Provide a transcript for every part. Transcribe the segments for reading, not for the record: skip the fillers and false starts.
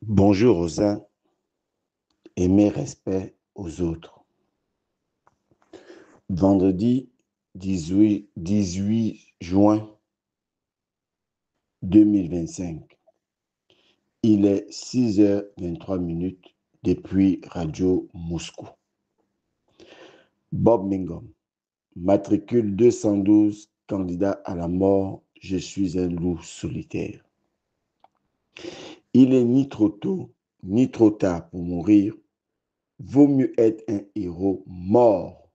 Bonjour aux uns et mes respects aux autres. Vendredi 18 juin 2025. Il est 6h23 depuis Radio Moscou. Bob Mingom, matricule 212, candidat à la mort, je suis un loup solitaire. Il est ni trop tôt, ni trop tard pour mourir. Vaut mieux être un héros mort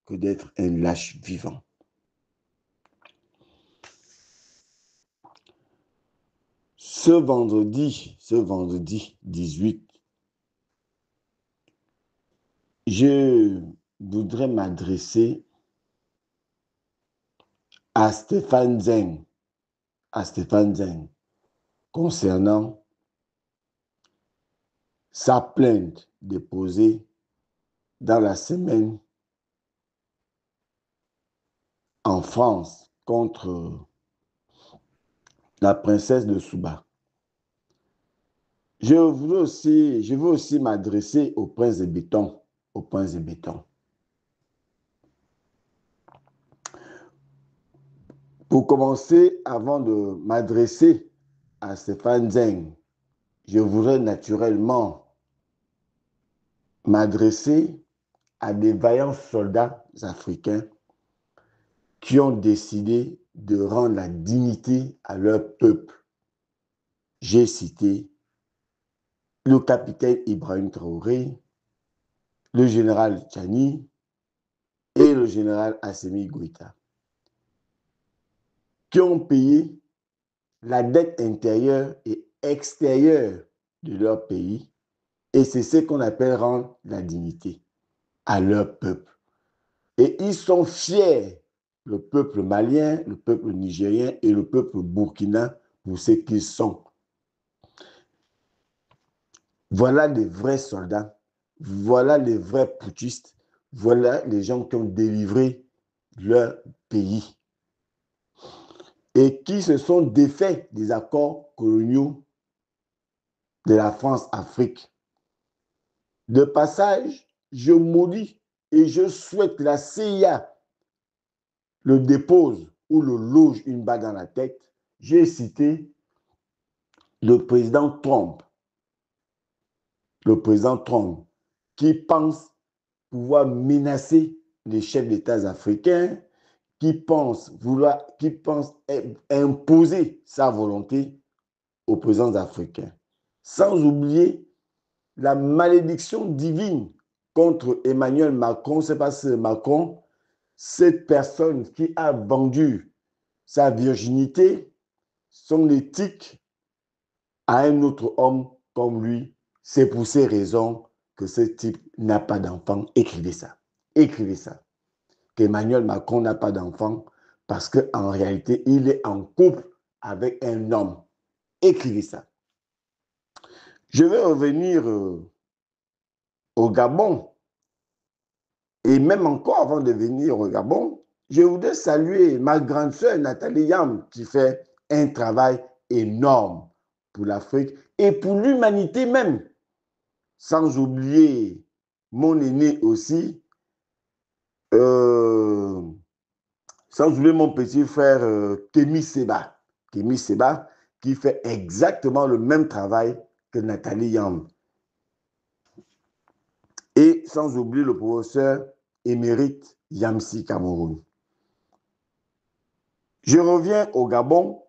que d'être un lâche vivant. Ce vendredi 18, je voudrais m'adresser à Stéphane Zeng, concernant sa plainte déposée dans la semaine en France contre la princesse de Souba. Je veux aussi m'adresser au prince de béton, Pour commencer, avant de m'adresser à Stéphane Zeng, je voudrais naturellement m'adresser à des vaillants soldats africains qui ont décidé de rendre la dignité à leur peuple. J'ai cité le capitaine Ibrahim Traoré, le général Tchani et le général Assimi Goïta, qui ont payé la dette intérieure et extérieure de leur pays, et c'est ce qu'on appelle rendre la dignité à leur peuple. Et ils sont fiers, le peuple malien, le peuple nigérien et le peuple burkina, pour ce qu'ils sont. Voilà les vrais soldats, voilà les vrais putschistes, voilà les gens qui ont délivré leur pays et qui se sont défaits des accords coloniaux de la France-Afrique. De passage, je maudis et je souhaite que la CIA le dépose ou le loge une balle dans la tête. J'ai cité le président Trump, qui pense pouvoir menacer les chefs d'État africains, qui pense imposer sa volonté aux présidents africains. Sans oublier la malédiction divine contre Emmanuel Macron, c'est pas Macron, cette personne qui a vendu sa virginité, son éthique à un autre homme comme lui. C'est pour ces raisons que ce type n'a pas d'enfant. Écrivez ça. Qu'Emmanuel Macron n'a pas d'enfant parce qu'en réalité, il est en couple avec un homme. Écrivez ça. Je vais revenir au Gabon. Et même encore avant de venir au Gabon, je voudrais saluer ma grande sœur Nathalie Yam qui fait un travail énorme pour l'Afrique et pour l'humanité même. Sans oublier mon aîné aussi, sans oublier mon petit frère Kémy Seba, qui fait exactement le même travail que Nathalie Yam. Et sans oublier le professeur émérite Yamsi Cameroun. Je reviens au Gabon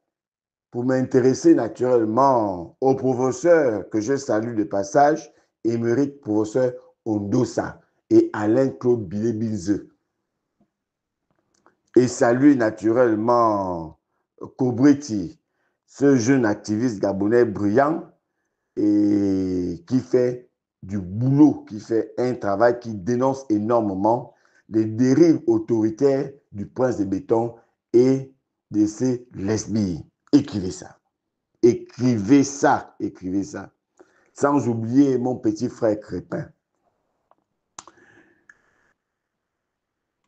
pour m'intéresser naturellement au professeur que je salue de passage, émérite professeur Ondosa et Alain-Claude Bilé-Binze. Et saluer naturellement Kobreti, ce jeune activiste gabonais brillant et qui fait du boulot, qui fait un travail qui dénonce énormément les dérives autoritaires du prince de béton et de ses lesbiennes. Écrivez ça. Sans oublier mon petit frère Crépin.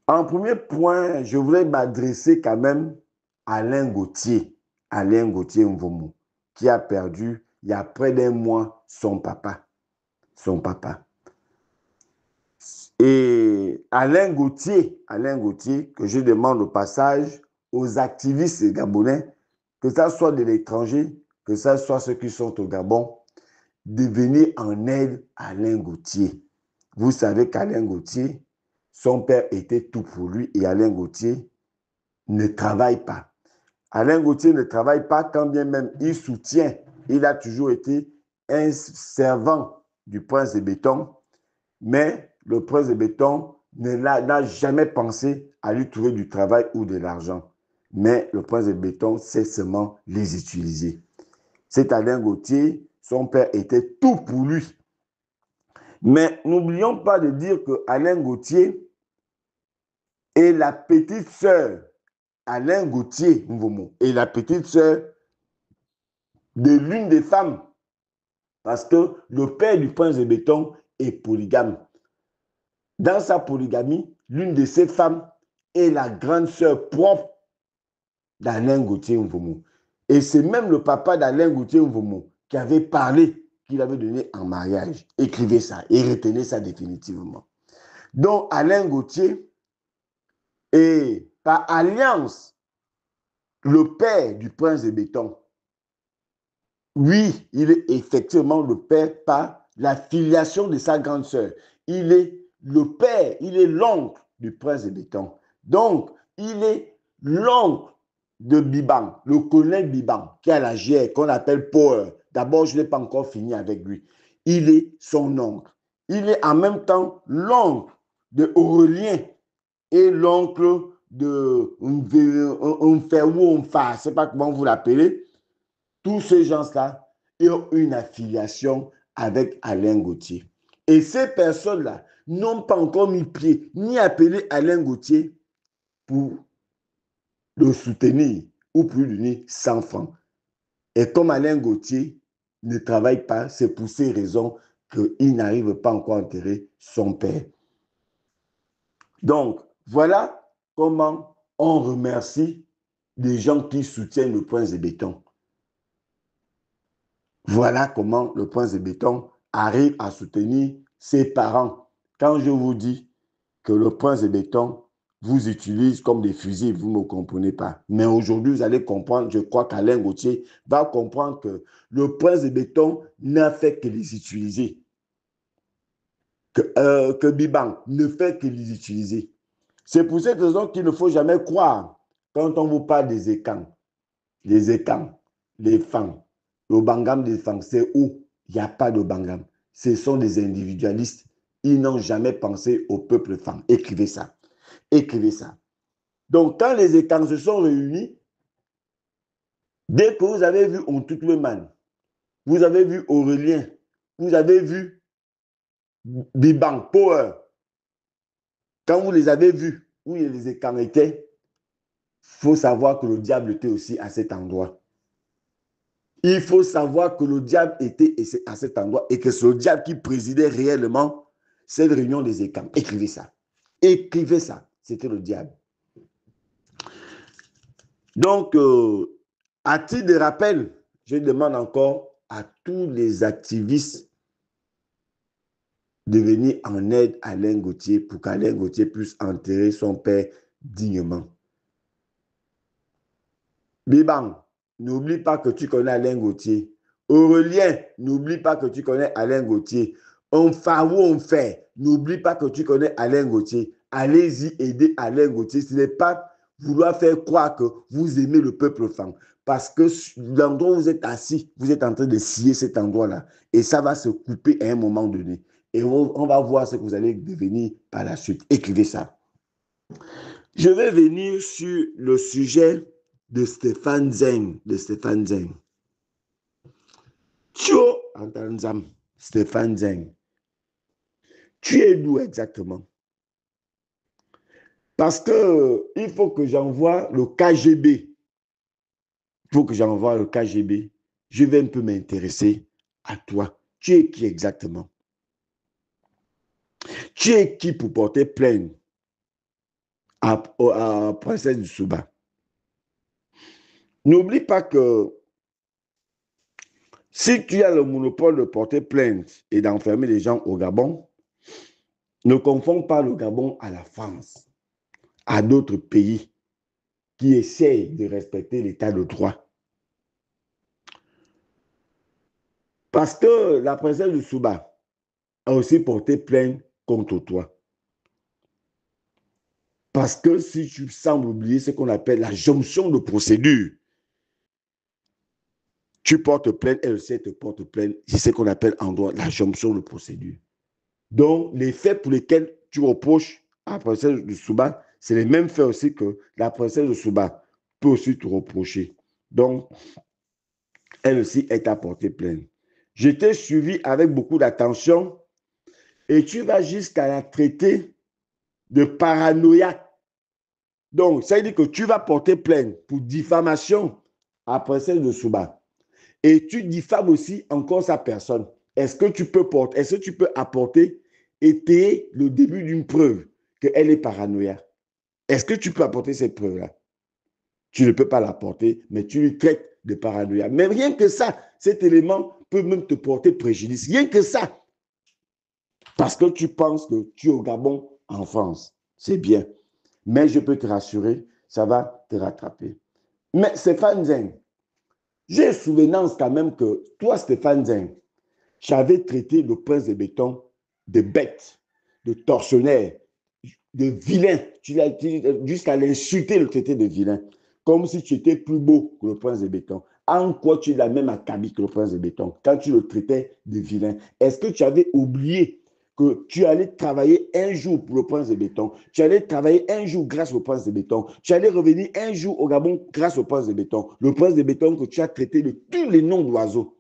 En premier point, je voulais m'adresser quand même à Alain Gauthier Mvomo, qui a perdu il y a près d'un mois, son papa. Et Alain Gauthier, que je demande au passage aux activistes gabonais, que ça soit de l'étranger, que ça soit ceux qui sont au Gabon, de venir en aide à Alain Gauthier. Vous savez qu'Alain Gauthier, son père était tout pour lui et Alain Gauthier ne travaille pas. Alain Gauthier ne travaille pas quand bien même il soutient. Il a toujours été un servant du prince de Béton, mais le prince de Béton n'a jamais pensé à lui trouver du travail ou de l'argent. Mais le prince de Béton sait seulement les utiliser. C'est Alain Gauthier, son père était tout pour lui. Mais n'oublions pas de dire que Alain Gauthier est la petite sœur, Alain Gauthier Mvomo, est la petite sœur de l'une des femmes. Parce que le père du prince de Béton est polygame. Dans sa polygamie, l'une de ses femmes est la grande sœur propre d'Alain Gauthier Mvomo. Et c'est même le papa d'Alain Gauthier Mvomo qui avait parlé, qu'il avait donné en mariage. Écrivez ça et retenez ça définitivement. Donc Alain Gauthier est par alliance le père du prince de Béton. Oui, il est effectivement le père par la filiation de sa grande sœur. Il est le père, il est l'oncle du prince de Béton. Donc, il est l'oncle de Biban, le colonel Biban, qui a la GIR, qu'on appelle Power. D'abord, je n'ai pas encore fini avec lui. Il est son oncle. Il est en même temps l'oncle de Aurélien et l'oncle de Mferou Omfa, je ne sais pas comment vous l'appelez. Tous ces gens-là ont une affiliation avec Alain Gauthier. Et ces personnes-là n'ont pas encore mis pied ni appelé Alain Gauthier pour le soutenir ou pour lui donner 100 francs. Et comme Alain Gauthier ne travaille pas, c'est pour ces raisons qu'il n'arrive pas encore à enterrer son père. Donc, voilà comment on remercie les gens qui soutiennent le prince de Béton. Voilà comment le prince de Béton arrive à soutenir ses parents. Quand je vous dis que le prince de Béton vous utilise comme des fusils, vous ne me comprenez pas. Mais aujourd'hui, vous allez comprendre, je crois qu'Alain Gauthier va comprendre que le prince de Béton n'a fait que les utiliser. Que Biban ne fait que les utiliser. C'est pour cette raison qu'il ne faut jamais croire quand on vous parle des écans, les fans. Le Bangam des fans, c'est où il n'y a pas de Bangam. Ce sont des individualistes. Ils n'ont jamais pensé au peuple fan. Écrivez ça. Écrivez ça. Donc, quand les écans se sont réunis, dès que vous avez vu Ontoutueman, vous avez vu Aurélien, vous avez vu Biban, Power, quand vous les avez vus, où les écans étaient, il faut savoir que le diable était aussi à cet endroit. Il faut savoir que le diable était à cet endroit et que c'est le diable qui présidait réellement cette réunion des écans. Écrivez ça. Écrivez ça. C'était le diable. Donc, à titre de rappel, je demande encore à tous les activistes de venir en aide à Alain Gauthier pour qu'Alain Gauthier puisse enterrer son père dignement. Biban, n'oublie pas que tu connais Alain Gauthier. Aurélien, n'oublie pas que tu connais Alain Gauthier. On fait, n'oublie pas que tu connais Alain Gauthier. Allez-y aider Alain Gauthier. Ce n'est pas vouloir faire croire que vous aimez le peuple fan. Parce que l'endroit où vous êtes assis, vous êtes en train de scier cet endroit-là. Et ça va se couper à un moment donné. Et on va voir ce que vous allez devenir par la suite. Écrivez ça. Je vais venir sur le sujet de Stéphane Zeng. Tio Antanzam, Stéphane Zeng. Tu es d'où exactement? Parce que il faut que j'envoie le KGB. Il faut que j'envoie le KGB. Je vais un peu m'intéresser à toi. Tu es qui exactement? Tu es qui pour porter plainte à Princesse du Souba? N'oublie pas que Si tu as le monopole de porter plainte et d'enfermer les gens au Gabon, ne confonds pas le Gabon à la France, à d'autres pays qui essayent de respecter l'état de droit. Parce que la princesse de Souba a aussi porté plainte contre toi. Parce que si tu sembles oublier ce qu'on appelle la jonction de procédure, tu portes plainte, elle aussi te porte plainte. C'est ce qu'on appelle en droit la jonction de procédure. Donc, les faits pour lesquels tu reproches à la princesse de Souba, c'est les mêmes faits aussi que la princesse de Souba peut aussi te reprocher. Donc, elle aussi est à porter plainte. Je t'ai suivi avec beaucoup d'attention et tu vas jusqu'à la traiter de paranoïaque. Donc, ça veut dire que tu vas porter plainte pour diffamation à la princesse de Souba. Et tu diffames aussi encore sa personne. Est-ce que tu peux apporter, étayer le début d'une preuve qu'elle est paranoïaque? Est-ce que tu peux apporter cette preuve-là? Tu ne peux pas l'apporter, mais tu lui traites de paranoïaque. Mais rien que ça, cet élément peut même te porter préjudice. Rien que ça. Parce que tu penses que tu es au Gabon en France. C'est bien. Mais je peux te rassurer, ça va te rattraper. Mais Stéphane Zeng, j'ai souvenance quand même que toi, Stéphane Zeng, tu avais traité le prince de béton de bête, de tortionnaire, de vilain. Jusqu'à l'insulter, le traiter de vilain. Comme si tu étais plus beau que le prince de béton. En quoi tu es la même acabit que le prince de béton quand tu le traitais de vilain? Est-ce que tu avais oublié que tu allais travailler un jour pour le prince de béton, tu allais travailler un jour grâce au prince de béton, tu allais revenir un jour au Gabon grâce au prince de béton, le prince de béton que tu as traité de tous les noms d'oiseaux.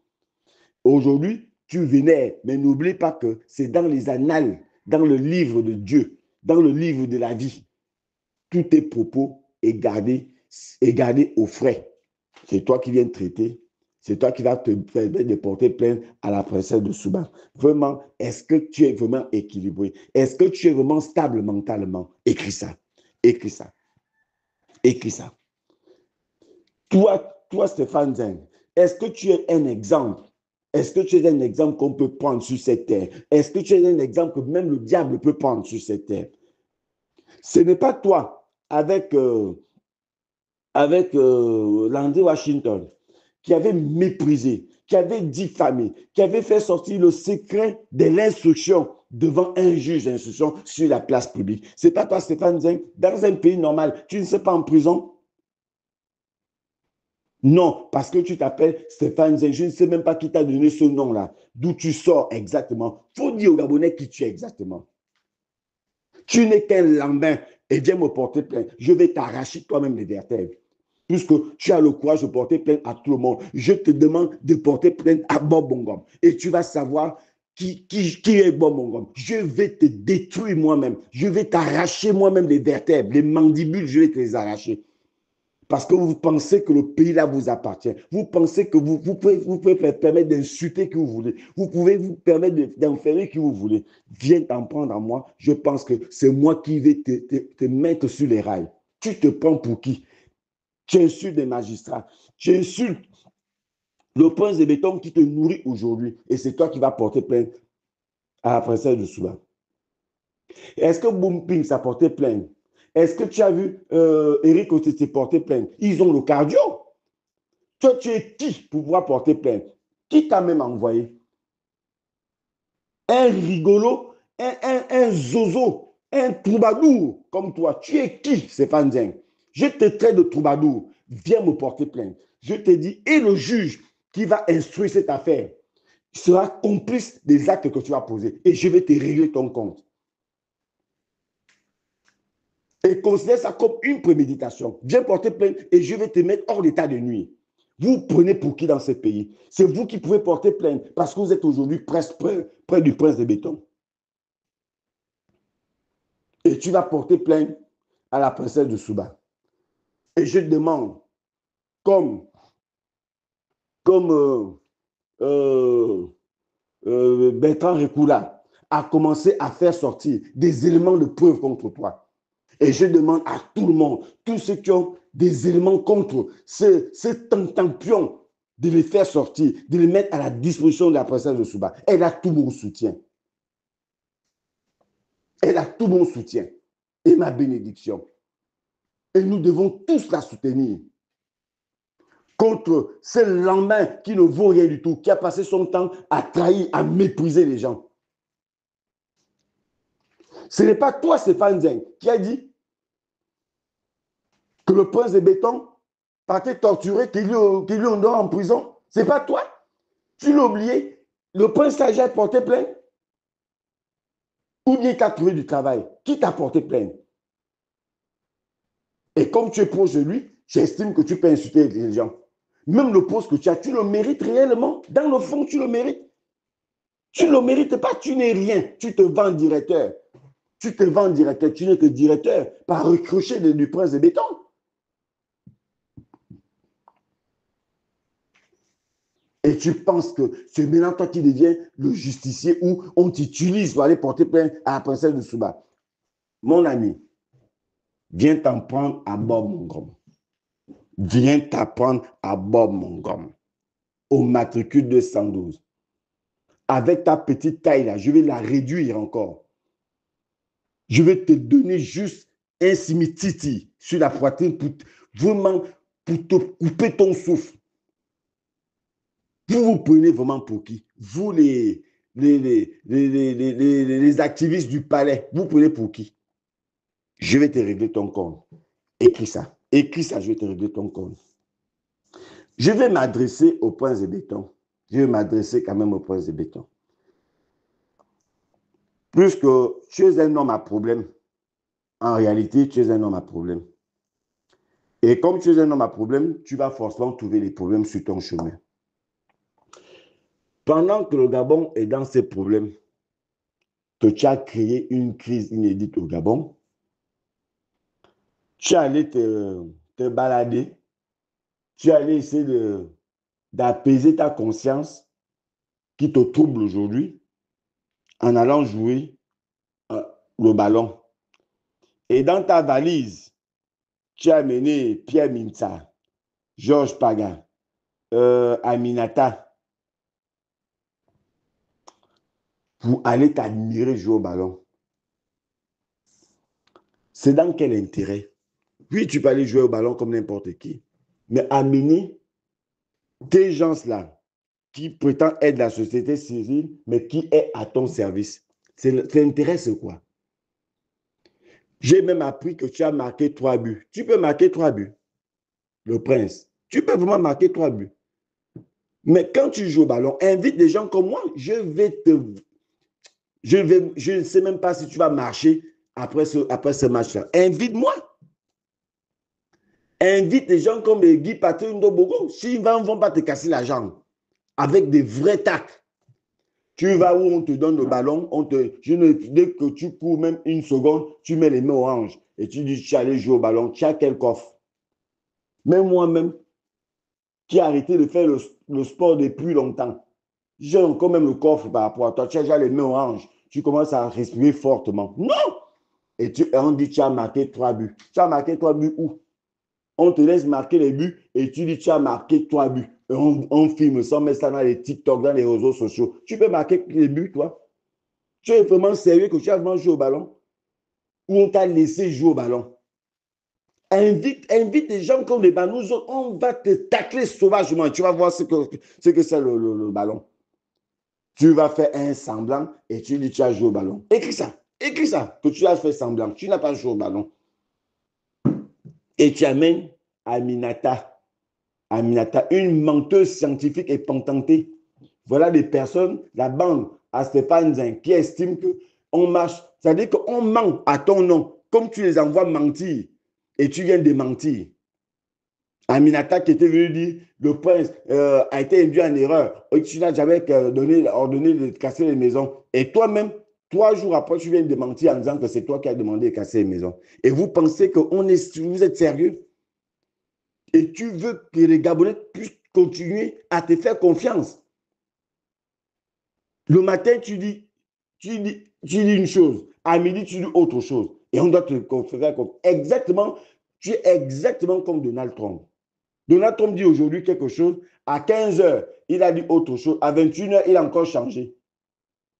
Aujourd'hui, tu vénères, mais n'oublie pas que c'est dans les annales, dans le livre de Dieu, dans le livre de la vie. Tous tes propos est gardé au frais. C'est toi qui viens de traiter. C'est toi qui vas te permettre de porter plainte à la princesse de Souba. Vraiment, est-ce que tu es vraiment équilibré? Est-ce que tu es vraiment stable mentalement? Écris ça. Écris ça. Écris ça. Toi, Stéphane Zeng, est-ce que tu es un exemple? Est-ce que tu es un exemple qu'on peut prendre sur cette terre? Est-ce que tu es un exemple que même le diable peut prendre sur cette terre? Ce n'est pas toi, avec Landry Washington, qui avait méprisé, qui avait diffamé, qui avait fait sortir le secret de l'instruction devant un juge d'instruction sur la place publique. Ce n'est pas toi, Stéphane Zeng. Dans un pays normal, tu ne serais pas en prison. Non, parce que tu t'appelles Stéphane Zeng. Je ne sais même pas qui t'a donné ce nom-là. D'où tu sors exactement. Il faut dire aux Gabonais qui tu es exactement. Tu n'es qu'un lambin et viens me porter plainte. Je vais t'arracher toi-même les vertèbres. Puisque tu as le courage de porter plainte à tout le monde, je te demande de porter plainte à Bob Bongom. Et tu vas savoir qui est Bob Bongom. Je vais te détruire moi-même. Je vais t'arracher moi-même les vertèbres, les mandibules, je vais te les arracher. Parce que vous pensez que le pays là vous appartient. Vous pensez que vous pouvez permettre d'insulter qui vous voulez. Vous pouvez vous permettre d'enfermer qui vous voulez. Viens t'en prendre à moi. Je pense que c'est moi qui vais te mettre sur les rails. Tu te prends pour qui? Tu insultes des magistrats. Tu insultes le prince de béton qui te nourrit aujourd'hui. Et c'est toi qui vas porter plainte à la princesse de Souba. Est-ce que Bumping s'est porté plainte? Est-ce que tu as vu Eric Otete porter plainte? Ils ont le cardio. Toi, tu es qui pour pouvoir porter plainte? Qui t'a même envoyé? Un rigolo, un zozo, un troubadour comme toi. Tu es qui, Stéphane Zeng? Je te traite de troubadour. Viens me porter plainte. Je te dis, et le juge qui va instruire cette affaire sera complice des actes que tu vas poser. Et je vais te régler ton compte. Et considère ça comme une préméditation. Viens porter plainte et je vais te mettre hors d'état de nuire. Vous prenez pour qui dans ce pays? C'est vous qui pouvez porter plainte parce que vous êtes aujourd'hui presque près du prince de béton. Et tu vas porter plainte à la princesse de Souba. Et je te demande, comme Bertrand Recoula a commencé à faire sortir des éléments de preuve contre toi. Et je demande à tout le monde, tous ceux qui ont des éléments contre ce tentampion de les faire sortir, de les mettre à la disposition de la princesse de Souba. Elle a tout mon soutien. Elle a tout mon soutien et ma bénédiction. Et nous devons tous la soutenir contre ce lendemain qui ne vaut rien du tout, qui a passé son temps à trahir, à mépriser les gens. Ce n'est pas toi, Stéphane Zeng, qui a dit que le prince de béton partait torturer, qu'il lui endort en prison. Ce n'est pas toi. Tu l'as oublié. Le prince Saja a porté plainte. Ou bien tu as trouvé du travail. Qui t'a porté plainte? Et comme tu es proche de lui, j'estime que tu peux insulter les gens. Même le poste que tu as, tu le mérites réellement. Dans le fond, tu le mérites. Tu ne le mérites pas, tu n'es rien. Tu te vends directeur. Tu te vends directeur. Tu n'es que directeur par recrocher du prince de béton. Et tu penses que c'est maintenant toi qui deviens le justicier où on t'utilise pour aller porter plainte à la princesse de Souba. Mon ami, viens t'en prendre à Bob Mongom. Viens t'apprendre à Bob Mongom. Au matricule 212. Avec ta petite taille là, je vais la réduire encore. Je vais te donner juste un simititi sur la poitrine pour vraiment pour te couper ton souffle. Vous prenez vraiment pour qui? Vous, les activistes du palais, vous prenez pour qui? Je vais te régler ton compte. Écris ça. Écris ça, je vais te régler ton compte. Je vais m'adresser au prince de béton. Je vais m'adresser quand même au prince de béton. Puisque tu es un homme à problème, en réalité, tu es un homme à problème. Et comme tu es un homme à problème, tu vas forcément trouver les problèmes sur ton chemin. Pendant que le Gabon est dans ses problèmes, que tu as créé une crise inédite au Gabon, tu es allé te balader, tu es allé essayer d'apaiser ta conscience qui te trouble aujourd'hui en allant jouer le ballon. Et dans ta valise, tu as amené Pierre Mintsa, Georges Paga, Aminata, pour aller t'admirer jouer au ballon. C'est dans quel intérêt? Oui, tu peux aller jouer au ballon comme n'importe qui, mais amener des gens-là qui prétendent être de la société civile, mais qui est à ton service. L'intérêt, c'est quoi? J'ai même appris que tu as marqué 3 buts. Tu peux marquer 3 buts, le prince. Tu peux vraiment marquer 3 buts. Mais quand tu joues au ballon, invite des gens comme moi. Je ne sais même pas si tu vas marcher après ce match-là. Invite-moi. Invite des gens comme Guy Patrick Ndobogo. S'ils ne vont pas te casser la jambe avec des vrais tacs. Tu vas où on te donne le ballon, dès que tu cours même une seconde, tu mets les mains oranges et tu dis tu es allé jouer au ballon. Tu as quel coffre? Même moi-même, qui ai arrêté de faire le sport depuis longtemps, j'ai encore même le coffre par rapport à toi. Tu as déjà les mains oranges. Tu commences à respirer fortement. Non! Et on dit tu as marqué 3 buts. Tu as marqué 3 buts où? On te laisse marquer les buts et tu dis tu as marqué 3 buts. Et on filme ça, on met ça dans les TikTok, dans les réseaux sociaux. Tu peux marquer les buts, toi? Tu es vraiment sérieux que tu as vraiment joué au ballon? Ou on t'a laissé jouer au ballon? Invite des gens comme les Banous, on va te tacler sauvagement. Tu vas voir ce que c'est le ballon. Tu vas faire un semblant et tu dis tu as joué au ballon. Écris ça, que tu as fait semblant. Tu n'as pas joué au ballon. Et tu amènes Aminata, une menteuse scientifique et pentantée. Voilà des personnes, la bande à Stéphane Zeng, qui estime qu'on marche. C'est-à-dire qu'on ment à ton nom, comme tu les envoies mentir et tu viens de mentir. Aminata qui était venu dire le prince a été induit en erreur et tu n'as jamais ordonné de casser les maisons. Et toi-même, 3 jours après, tu viens de mentir en disant que c'est toi qui as demandé de casser les maisons. Et vous pensez que vous êtes sérieux? Et tu veux que les Gabonais puissent continuer à te faire confiance. Le matin, tu dis une chose. À midi, tu dis autre chose. Et on doit te faire comme exactement, tu es exactement comme Donald Trump. Donald Trump dit aujourd'hui quelque chose. À 15 heures, il a dit autre chose. À 21 heures, il a encore changé.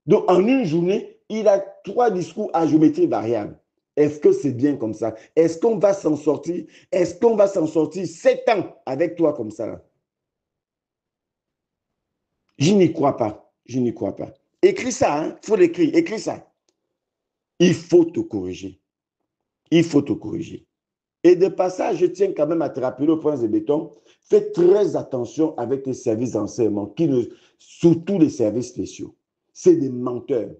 Donc, en une journée, il a 3 discours à géométrie variable. Est-ce que c'est bien comme ça? Est-ce qu'on va s'en sortir? Est-ce qu'on va s'en sortir 7 ans avec toi comme ça là? Je n'y crois pas. Je n'y crois pas. Écris ça, hein? Il faut l'écrire. Écris ça. Il faut te corriger. Il faut te corriger. Et de passage, je tiens quand même à te rappeler au point de béton, fais très attention avec tes services d'enseignement, surtout les services spéciaux. C'est des menteurs.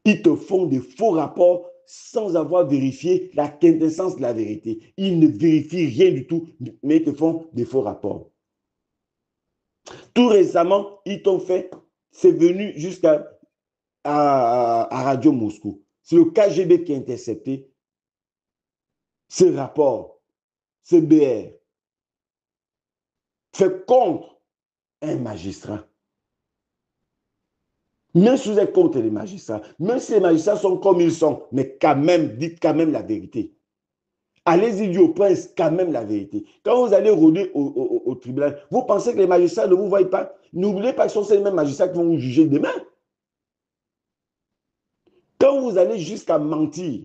Ils te font des faux rapports sans avoir vérifié la quintessence de la vérité. Ils ne vérifient rien du tout, mais ils te font des faux rapports. Tout récemment, ils t'ont fait, c'est venu jusqu'à Radio Moscou. C'est le KGB qui a intercepté ce rapport, ce BR, fait contre un magistrat. Même si vous êtes contre les magistrats, même si les magistrats sont comme ils sont, mais quand même, dites quand même la vérité. Allez-y dire au prince quand même la vérité. Quand vous allez rôder au tribunal, vous pensez que les magistrats ne vous voient pas? N'oubliez pas que ce sont ces mêmes magistrats qui vont vous juger demain. Quand vous allez jusqu'à mentir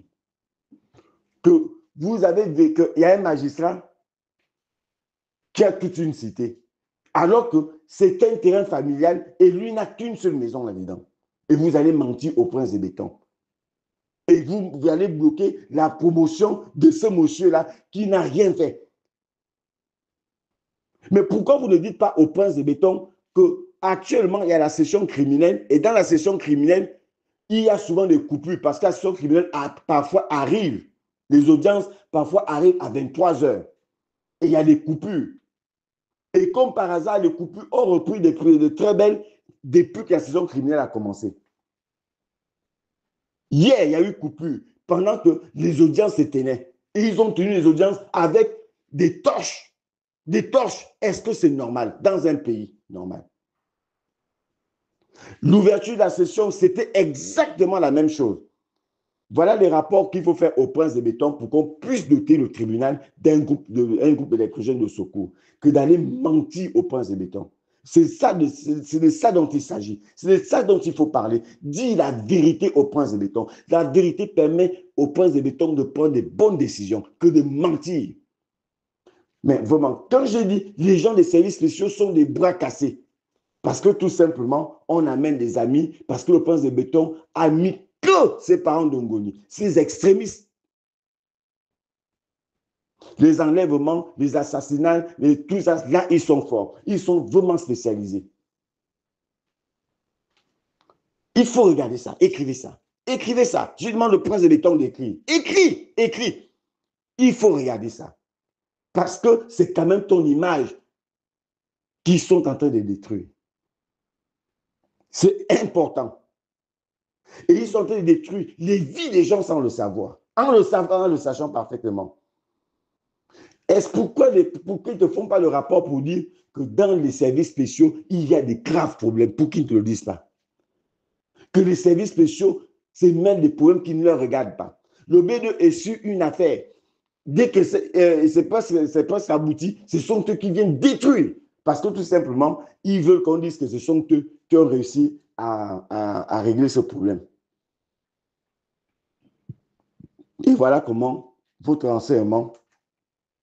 que vous avez vu qu'il y a un magistrat qui a toute une cité, alors que c'est un terrain familial et lui n'a qu'une seule maison là-dedans. Et vous allez mentir au prince de béton. Et vous allez bloquer la promotion de ce monsieur-là qui n'a rien fait. Mais pourquoi vous ne dites pas au prince de béton qu'actuellement, il y a la session criminelle et dans la session criminelle, il y a souvent des coupures parce que la session criminelle parfois arrive. Les audiences parfois arrivent à 23 heures et il y a des coupures. Et comme par hasard, les coupures ont repris de très belles depuis que la session criminelle a commencé. Hier, il y a eu coupure pendant que les audiences s'éteignaient. Et ils ont tenu les audiences avec des torches. Des torches, est-ce que c'est normal dans un pays normal? L'ouverture de la session, c'était exactement la même chose. Voilà les rapports qu'il faut faire au prince de béton pour qu'on puisse doter le tribunal d'un groupe électrogène de secours, que d'aller mentir au prince de béton. C'est de ça dont il s'agit. C'est de ça dont il faut parler. Dis la vérité au prince de béton. La vérité permet au prince de béton de prendre des bonnes décisions que de mentir. Mais vraiment, quand je dis les gens des services spéciaux sont des bras cassés, parce que tout simplement, on amène des amis, parce que le prince de béton a mis que ses parents d'Ongoni, ces extrémistes. Les enlèvements, les assassinats, tout ça, là, ils sont forts. Ils sont vraiment spécialisés. Il faut regarder ça, écrivez ça. Écrivez ça. Je demande au prince de béton d'écrire. Écris, écris. Il faut regarder ça. Parce que c'est quand même ton image qu'ils sont en train de détruire. C'est important. Et ils sont en train de détruire les vies des gens sans le savoir. En le sachant parfaitement. Est-ce pourquoi ils ne te font pas le rapport pour dire que dans les services spéciaux, il y a des graves problèmes pour qu'ils ne te le disent pas? Que les services spéciaux, c'est même des problèmes qui ne leur regardent pas. Le B2 est sur une affaire. Dès que c'est presque abouti, ce sont eux qui viennent détruire. Parce que tout simplement, ils veulent qu'on dise que ce sont eux qui ont réussi à régler ce problème. Et voilà comment votre renseignement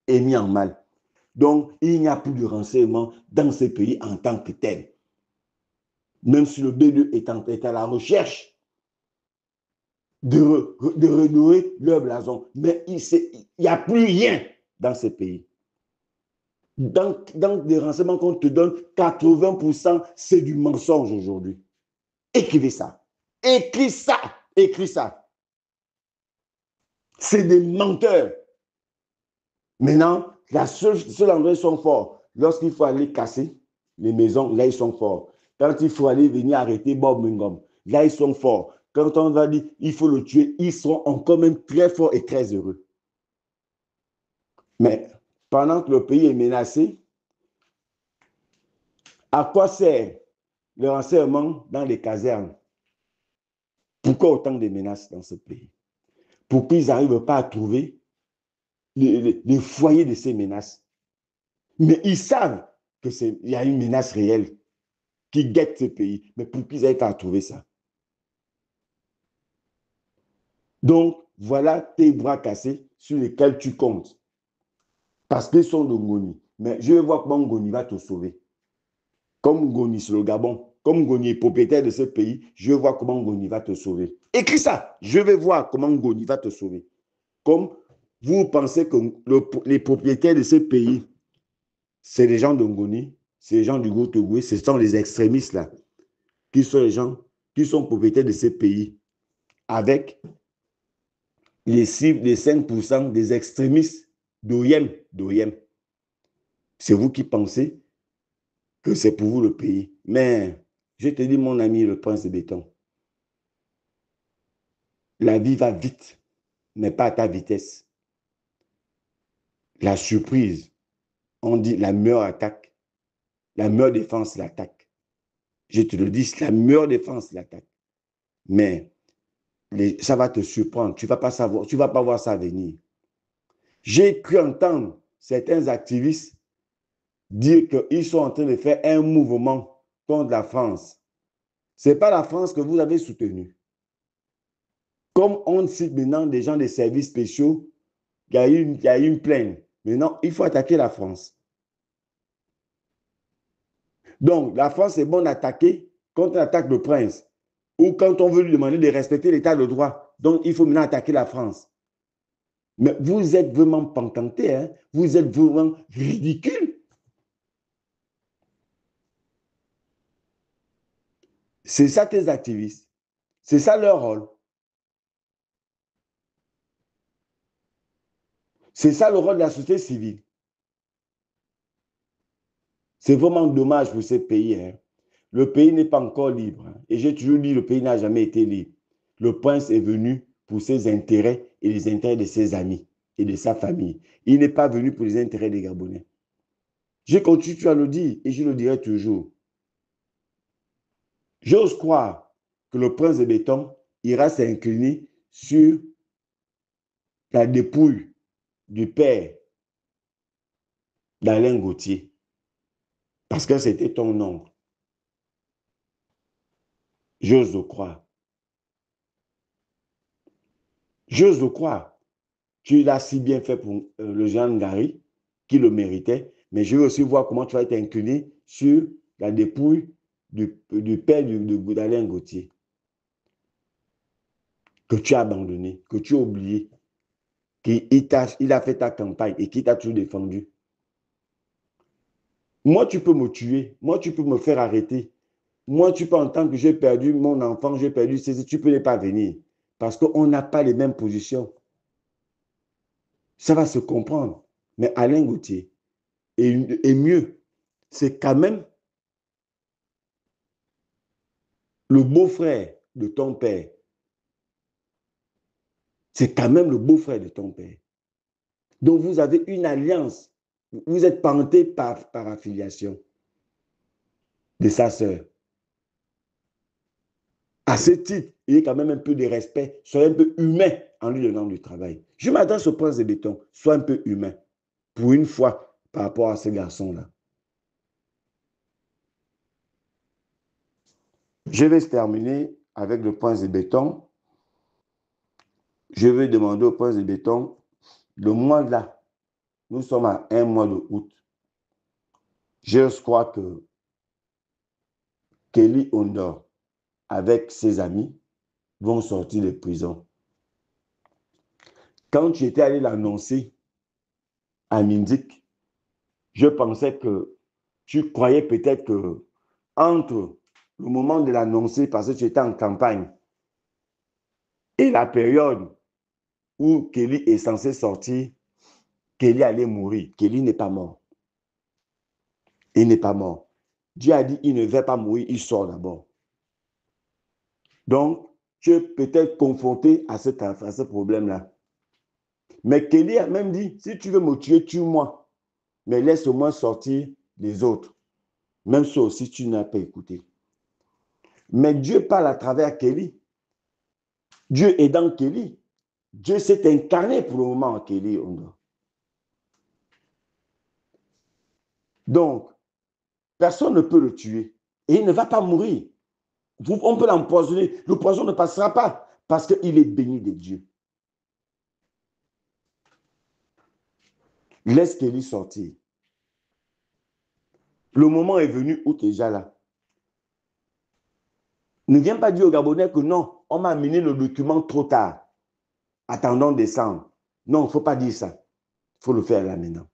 est mis en mal. Donc, il n'y a plus de renseignement dans ces pays en tant que tel. Même si le B2 est à la recherche de renouer leur blason. Mais il n'y a plus rien dans ces pays. Dans les renseignements qu'on te donne, 80%, c'est du mensonge aujourd'hui. Écrivez ça. Écris ça. Écris ça. C'est des menteurs. Maintenant, la seule endroit où ils sont forts, lorsqu'il faut aller casser les maisons, là, ils sont forts. Quand il faut aller venir arrêter Bob Mungom, là, ils sont forts. Quand on va dire il faut le tuer, ils sont encore même très forts et très heureux. Mais pendant que le pays est menacé, à quoi sert le renseignement dans les casernes? Pourquoi autant de menaces dans ce pays? Pourquoi ils n'arrivent pas à trouver les foyers de ces menaces? Mais ils savent qu'il y a une menace réelle qui guette ce pays. Mais pour qu'ils aient à trouver ça. Donc, voilà tes bras cassés sur lesquels tu comptes. Parce qu'ils sont de Ngoni. Mais je vais voir comment Ngoni va te sauver. Comme Ngoni, c'est le Gabon. Comme Ngoni est propriétaire de ce pays, je vais voir comment Ngoni va te sauver. Écris ça. Je vais voir comment Ngoni va te sauver. Comme vous pensez que les propriétaires de ce pays, c'est les gens de Ngoni, c'est les gens du Goutougoui, ce sont les extrémistes là, qui sont les gens qui sont propriétaires de ce pays, avec les 5% des extrémistes d'OIM. C'est vous qui pensez que c'est pour vous le pays. Mais je te dis, mon ami, le prince de béton, la vie va vite, mais pas à ta vitesse. La surprise, on dit la meilleure attaque, la meilleure défense, l'attaque. Je te le dis, c'est la meilleure défense, l'attaque. Mais ça va te surprendre. Tu ne vas pas savoir, tu ne vas pas voir ça venir. J'ai cru entendre certains activistes dire qu'ils sont en train de faire un mouvement contre la France. Ce n'est pas la France que vous avez soutenue. Comme on cite maintenant des gens des services spéciaux, il y a eu une plainte. Maintenant, il faut attaquer la France. Donc, la France est bonne d'attaquer quand on attaque le prince ou quand on veut lui demander de respecter l'état de droit. Donc, il faut maintenant attaquer la France. Mais vous êtes vraiment pantanté, hein? Vous êtes vraiment ridicule. C'est ça tes activistes. C'est ça leur rôle. C'est ça le rôle de la société civile. C'est vraiment dommage pour ce pays. Hein? Le pays n'est pas encore libre. Hein? Et j'ai toujours dit, le pays n'a jamais été libre. Le prince est venu pour ses intérêts et les intérêts de ses amis et de sa famille. Il n'est pas venu pour les intérêts des Gabonais. Je continue à le dire et je le dirai toujours. J'ose croire que le prince de béton ira s'incliner sur la dépouille du père d'Alain Gauthier. Parce que c'était ton oncle. J'ose le croire. J'ose le croire. Tu l'as si bien fait pour le Jean Ngari, qui le méritait, mais je veux aussi voir comment tu vas être incliné sur la dépouille du père d'Alain Gauthier, que tu as abandonné, que tu as oublié, qu'il a fait ta campagne et qu'il t'a toujours défendu. Moi, tu peux me tuer. Moi, tu peux me faire arrêter. Moi, tu peux entendre que j'ai perdu mon enfant, j'ai perdu ceci, tu peux ne pas venir. Parce qu'on n'a pas les mêmes positions. Ça va se comprendre. Mais Alain Gauthier est mieux. C'est quand même le beau-frère de ton père. C'est quand même le beau-frère de ton père. Donc, vous avez une alliance. Vous êtes parenté par affiliation de sa sœur. À ce titre, il y a quand même un peu de respect. Soyez un peu humain en lui donnant du travail. Je m'adresse au prince de béton. Sois un peu humain. Pour une fois, par rapport à ce garçon-là. Je vais terminer avec le prince de béton. Je vais demander au prince de béton, le mois là, nous sommes à un mois de août. Je crois que Kelly Ondor, avec ses amis, vont sortir de prison. Quand tu étais allé l'annoncer à Mindik, je pensais que tu croyais peut-être que entre le moment de l'annoncer, parce que tu étais en campagne, et la période où Kelly est censé sortir, Kelly allait mourir. Kelly n'est pas mort. Il n'est pas mort. Dieu a dit, il ne va pas mourir, il sort d'abord. Donc, tu es peut-être confronté à ce problème-là. Mais Kelly a même dit, si tu veux me tuer, tue-moi. Mais laisse au moins sortir les autres. Même ça aussi, tu n'as pas écouté. Mais Dieu parle à travers Kelly. Dieu est dans Kelly. Dieu s'est incarné pour le moment en Kelly. Donc, personne ne peut le tuer. Et il ne va pas mourir. On peut l'empoisonner. Le poison ne passera pas parce qu'il est béni de Dieu. Laisse Kelly sortir. Le moment est venu où tu es déjà là. Ne viens pas dire aux Gabonais que non, on m'a amené le document trop tard. Attendons décembre. Non, il ne faut pas dire ça. Il faut le faire là maintenant.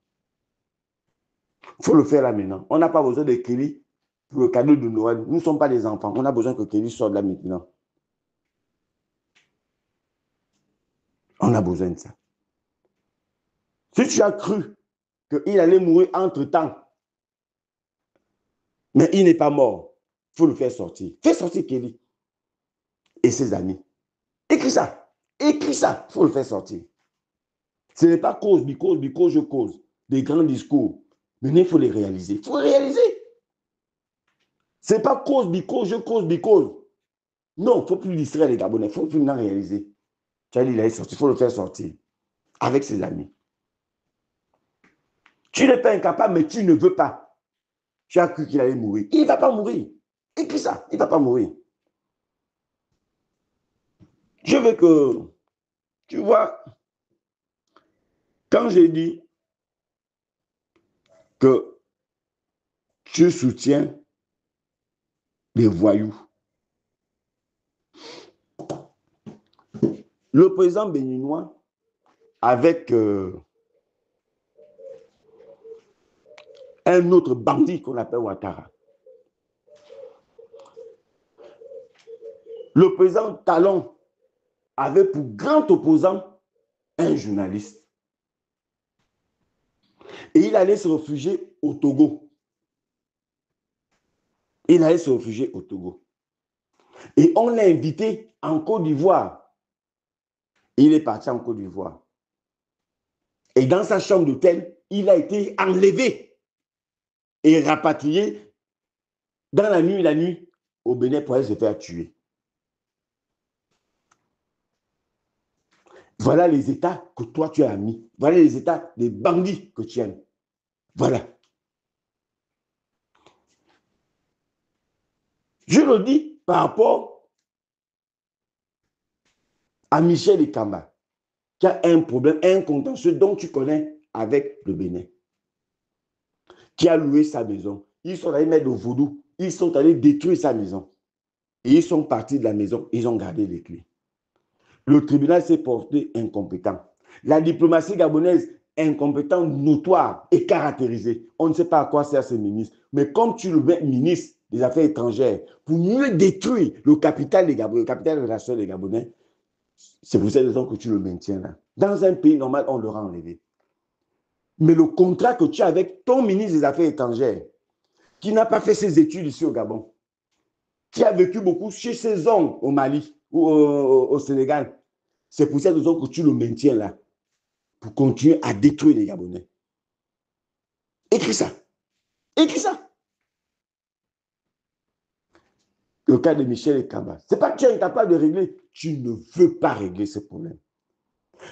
Il faut le faire là maintenant. On n'a pas besoin de Kelly pour le cadeau de Noël. Nous ne sommes pas des enfants. On a besoin que Kelly sorte là maintenant. On a besoin de ça. Si tu as cru qu'il allait mourir entre-temps, mais il n'est pas mort, il faut le faire sortir. Fais sortir Kelly et ses amis. Écris ça. Écris ça. Il faut le faire sortir. Ce n'est pas cause, je cause. Des grands discours. Mais il faut les réaliser. Il faut réaliser. Ce n'est pas cause, je cause. Non, il ne faut plus distraire les Gabonais. Il faut plus maintenant réaliser. Tu as dit, il est sorti. Il faut le faire sortir. Avec ses amis. Tu n'es pas incapable, mais tu ne veux pas. Tu as cru qu'il allait mourir. Il ne va pas mourir. Écris ça. Il ne va pas mourir. Je veux que, tu vois, quand j'ai dit que tu soutiens les voyous, le président béninois, avec un autre bandit qu'on appelle Ouattara, le président Talon avait pour grand opposant un journaliste. Et il allait se réfugier au Togo. Et on l'a invité en Côte d'Ivoire. Il est parti en Côte d'Ivoire. Et dans sa chambre d'hôtel, il a été enlevé et rapatrié dans la nuit, au Bénin pour aller se faire tuer. Voilà les états que toi tu as mis. Voilà les états des bandits que tu aimes. Voilà. Je le dis par rapport à Michel Ekamba, qui a un problème, un contentieux dont tu connais avec le Bénin, qui a loué sa maison. Ils sont allés mettre le vaudou. Ils sont allés détruire sa maison. Et ils sont partis de la maison. Ils ont gardé les clés. Le tribunal s'est porté incompétent. La diplomatie gabonaise, incompétente, notoire et caractérisée. On ne sait pas à quoi sert ce ministre. Mais comme tu le mets ministre des Affaires étrangères pour mieux détruire le capital des Gabonais, le capital de la nation des Gabonais, c'est pour cette raison que tu le maintiens là. Dans un pays normal, on l'aura enlevé. Mais le contrat que tu as avec ton ministre des Affaires étrangères, qui n'a pas fait ses études ici au Gabon, qui a vécu beaucoup chez ses oncles au Mali ou au Sénégal, c'est pour cette raison que tu le maintiens là, pour continuer à détruire les Gabonais. Écris ça. Écris ça. Le cas de Michel Ekamba, ce n'est pas que tu es incapable de régler, tu ne veux pas régler ce problème.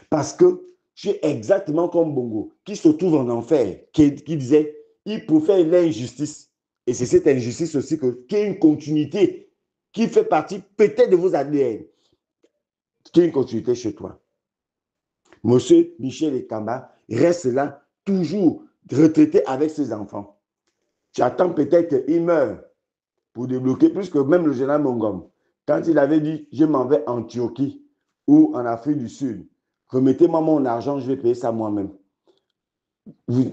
Parce que tu es exactement comme Bongo, qui se trouve en enfer, qui disait, il peut faire l'injustice. Et c'est cette injustice aussi qui est une continuité, qui fait partie peut-être de vos ADN, qui est une continuité chez toi. Monsieur Michel Ekamba reste là, toujours retraité avec ses enfants. Tu attends peut-être qu'il meure pour débloquer, plus que même le général Mongom. Quand il avait dit, je m'en vais en Turquie ou en Afrique du Sud, remettez-moi mon argent, je vais payer ça moi-même.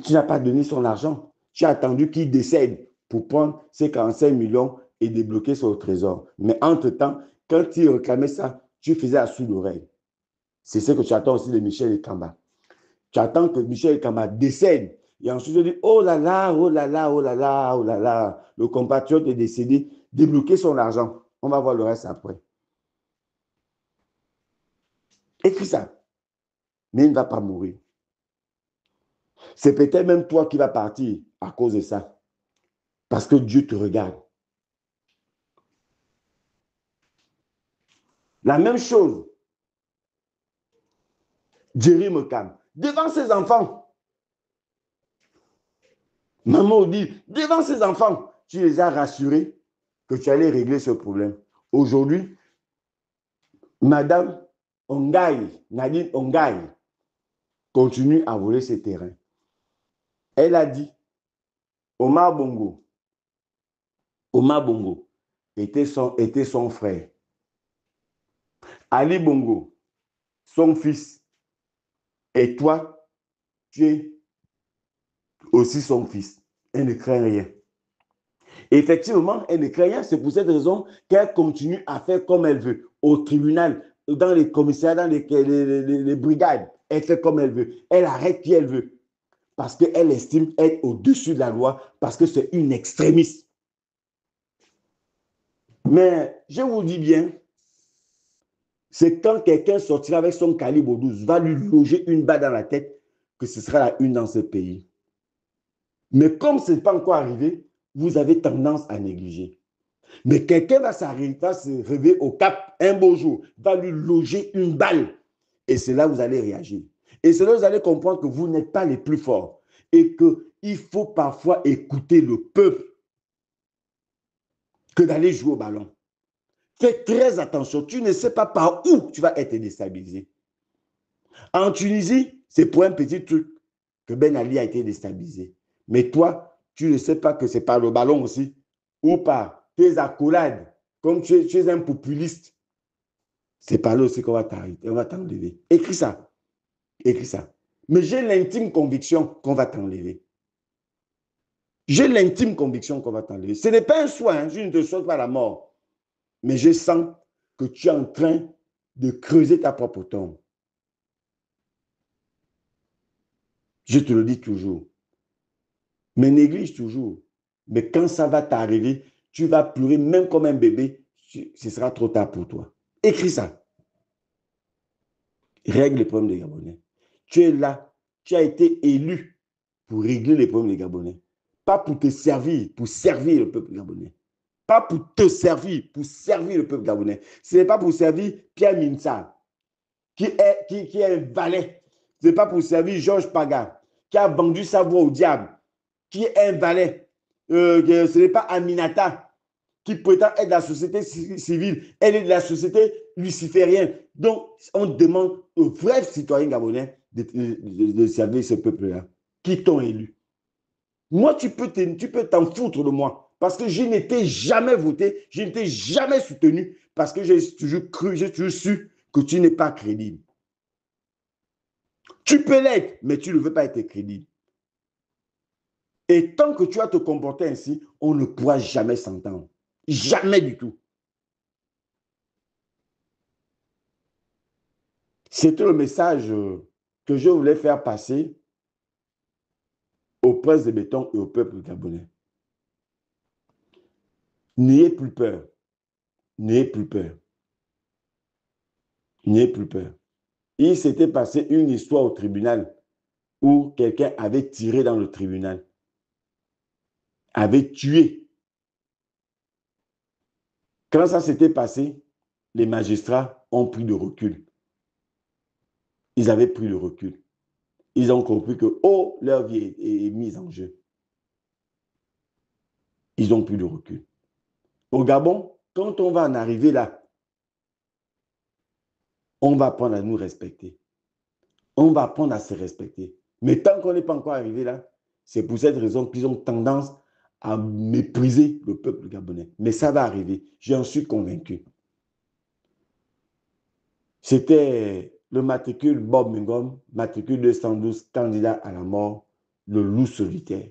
Tu n'as pas donné son argent. Tu as attendu qu'il décède pour prendre ses 45 millions et débloquer son trésor. Mais entre-temps, quand il réclamait ça, tu faisais à sous l'oreille. C'est ce que tu attends aussi de Michel Ekamba. Tu attends que Michel Ekamba décède. Et ensuite, je dis, oh là là, oh là là, oh là là, oh là là, le compatriote est décédé, débloquer son argent. On va voir le reste après. Écris ça. Mais il ne va pas mourir. C'est peut-être même toi qui vas partir à cause de ça. Parce que Dieu te regarde. La même chose. Jerry Mokam, devant ses enfants. Maman dit, devant ses enfants, tu les as rassurés que tu allais régler ce problème. Aujourd'hui, Madame Ongaï, Nadine Ongaï, continue à voler ses terrains. Elle a dit, Omar Bongo était son frère. Ali Bongo, son fils. Et toi, tu es aussi son fils. Elle ne craint rien. Effectivement, elle ne craint rien. C'est pour cette raison qu'elle continue à faire comme elle veut. Au tribunal, dans les commissariats, dans les brigades, elle fait comme elle veut. Elle arrête qui elle veut. Parce qu'elle estime être au-dessus de la loi, parce que c'est une extrémiste. Mais je vous dis bien, c'est quand quelqu'un sortira avec son calibre 12, va lui loger une balle dans la tête, que ce sera la une dans ce pays. Mais comme ce n'est pas encore arrivé, vous avez tendance à négliger. Mais quelqu'un va se réveiller au Cap un beau jour, va lui loger une balle. Et c'est là que vous allez réagir. Et c'est là que vous allez comprendre que vous n'êtes pas les plus forts. Et qu'il faut parfois écouter le peuple que d'aller jouer au ballon. Fais très attention. Tu ne sais pas par où tu vas être déstabilisé. En Tunisie, c'est pour un petit truc que Ben Ali a été déstabilisé. Mais toi, tu ne sais pas que c'est par le ballon aussi ou par tes accolades. Comme tu es un populiste, c'est par là aussi qu'on va t'arrêter, on va t'enlever. Écris ça. Écris ça. Mais j'ai l'intime conviction qu'on va t'enlever. J'ai l'intime conviction qu'on va t'enlever. Ce n'est pas un soin, je ne te souhaite pas la mort. Mais je sens que tu es en train de creuser ta propre tombe. Je te le dis toujours. Mais néglige toujours. Mais quand ça va t'arriver, tu vas pleurer même comme un bébé. Ce sera trop tard pour toi. Écris ça. Règle les problèmes des Gabonais. Tu es là. Tu as été élu pour régler les problèmes des Gabonais. Pas pour te servir, pour servir le peuple gabonais. Pas pour te servir, pour servir le peuple gabonais. Ce n'est pas pour servir Pierre Minsa, qui est un valet. Ce n'est pas pour servir Georges Paga, qui a vendu sa voix au diable, qui est un valet. Ce n'est pas Aminata, qui prétend être de la société civile. Elle est de la société luciférienne. Donc, on demande aux vrais citoyens gabonais de servir ce peuple-là, qui t'ont élu. Moi, tu peux t'en foutre de moi, parce que je n'étais jamais voté, je n'étais jamais soutenu, parce que j'ai toujours cru, j'ai toujours su que tu n'es pas crédible. Tu peux l'être, mais tu ne veux pas être crédible. Et tant que tu vas te comporter ainsi, on ne pourra jamais s'entendre. Jamais du tout. C'était le message que je voulais faire passer au prince de béton et au peuple gabonais. N'ayez plus peur. N'ayez plus peur. N'ayez plus peur. Il s'était passé une histoire au tribunal où quelqu'un avait tiré dans le tribunal, avait tué. Quand ça s'était passé, les magistrats ont pris le recul. Ils avaient pris le recul. Ils ont compris que, oh, leur vie est mise en jeu. Ils ont pris le recul. Au Gabon, quand on va en arriver là, on va apprendre à nous respecter. On va apprendre à se respecter. Mais tant qu'on n'est pas encore arrivé là, c'est pour cette raison qu'ils ont tendance à mépriser le peuple gabonais. Mais ça va arriver, j'en suis convaincu. C'était le matricule Bob Mingom, matricule 212, candidat à la mort, le loup solitaire.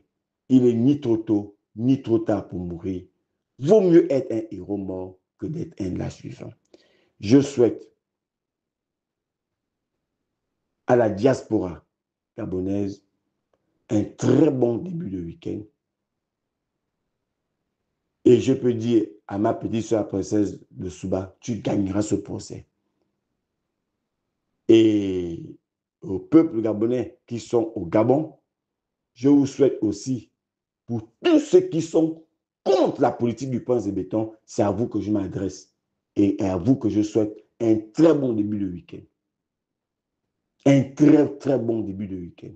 Il est ni trop tôt, ni trop tard pour mourir. Vaut mieux être un héros mort que d'être un lâche vivant. Je souhaite à la diaspora gabonaise un très bon début de week-end. Et je peux dire à ma petite soeur princesse de Souba, tu gagneras ce procès. Et au peuple gabonais qui sont au Gabon, je vous souhaite aussi, pour tous ceux qui sont contre la politique du prince de béton, c'est à vous que je m'adresse. Et à vous que je souhaite un très bon début de week-end. Un très, très bon début de week-end.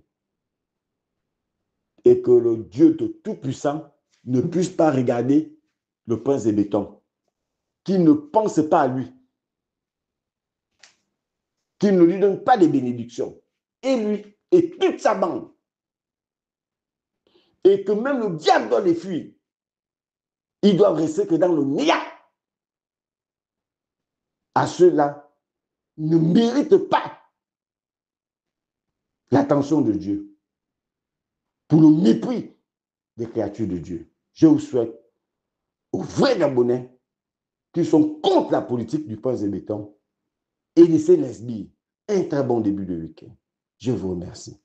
Et que le Dieu de Tout-Puissant ne puisse pas regarder le prince de béton, qu'il ne pense pas à lui, qu'il ne lui donne pas de bénédictions, et lui et toute sa bande, et que même le diable doit les fuir. Ils doivent rester que dans le néant. À ceux-là, ne méritent pas l'attention de Dieu, pour le mépris des créatures de Dieu. Je vous souhaite aux vrais Gabonais qui sont contre la politique du prince de béton et de ses lesbiennes un très bon début de week-end. Je vous remercie.